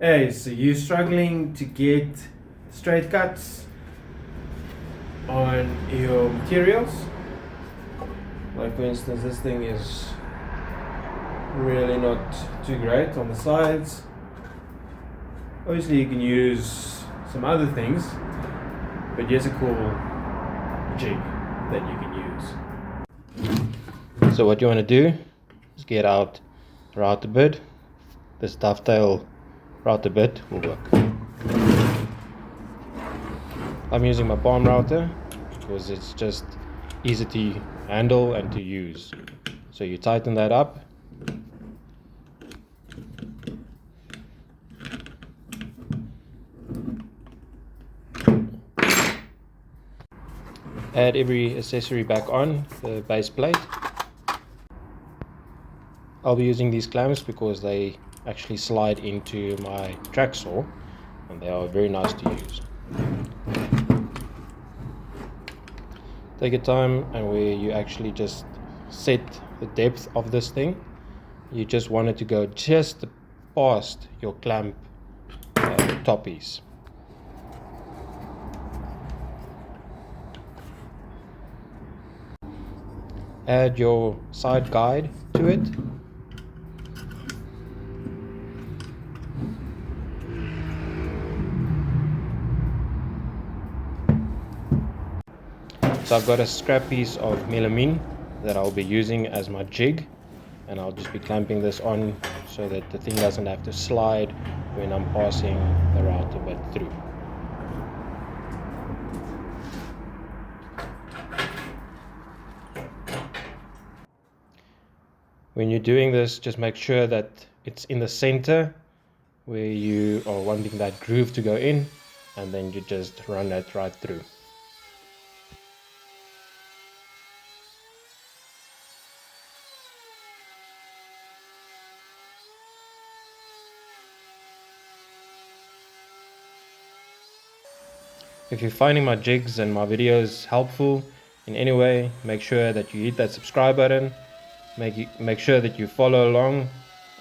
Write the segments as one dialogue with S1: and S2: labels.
S1: Hey, so you're struggling to get straight cuts on your materials? Like for instance, this thing is really not too great on the sides. Obviously you can use some other things, but here's a cool jig that you can use. So what you want to do is get out the router bit. This dovetail router bit will work. I'm using my palm router because it's just easy to handle and to use. So you tighten that up. Add every accessory back on the base plate. I'll be using these clamps because they actually slide into my track saw and they are very nice to use. Take your time, and where you actually just set the depth of this thing, you just want it to go just past your clamp top piece. Add your side guide to it. So I've got a scrap piece of melamine that I'll be using as my jig, and I'll just be clamping this on so that the thing doesn't have to slide when I'm passing the router bit through. When you're doing this, just make sure that it's in the center where you are wanting that groove to go in, and then you just run that right through. If you're finding my jigs and my videos helpful in any way, make sure that you hit that subscribe button. Make sure that you follow along,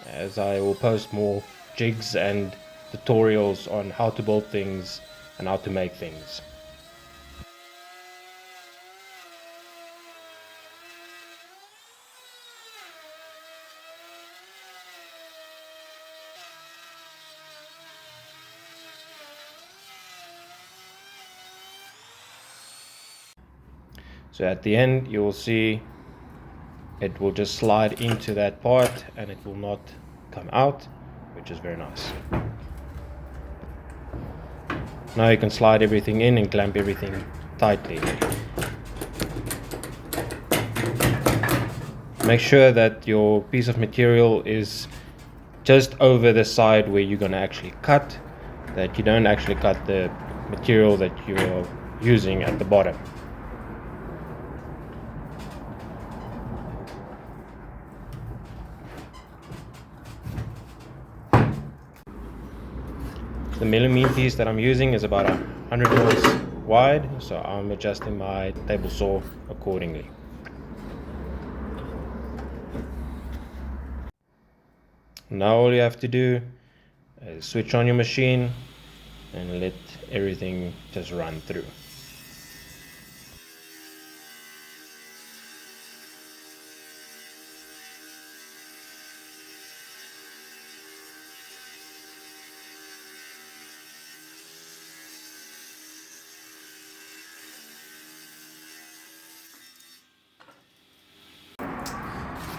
S1: as I will post more jigs and tutorials on how to build things and how to make things. So at the end, you will see it will just slide into that part and it will not come out, which is very nice. Now you can slide everything in and clamp everything tightly. Make sure that your piece of material is just over the side where you're going to actually cut, that you don't actually cut the material that you're using at the bottom. The melamine piece that I'm using is about 100 mils wide, so I'm adjusting my table saw accordingly. Now all you have to do is switch on your machine and let everything just run through.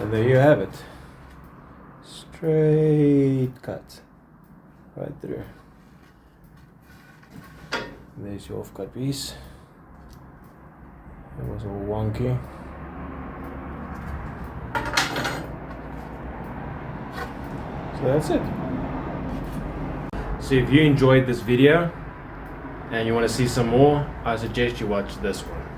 S1: And there you have it. Straight cut right through. And there's your off-cut piece. It was all wonky. So that's it. So if you enjoyed this video and you want to see some more, I suggest you watch this one.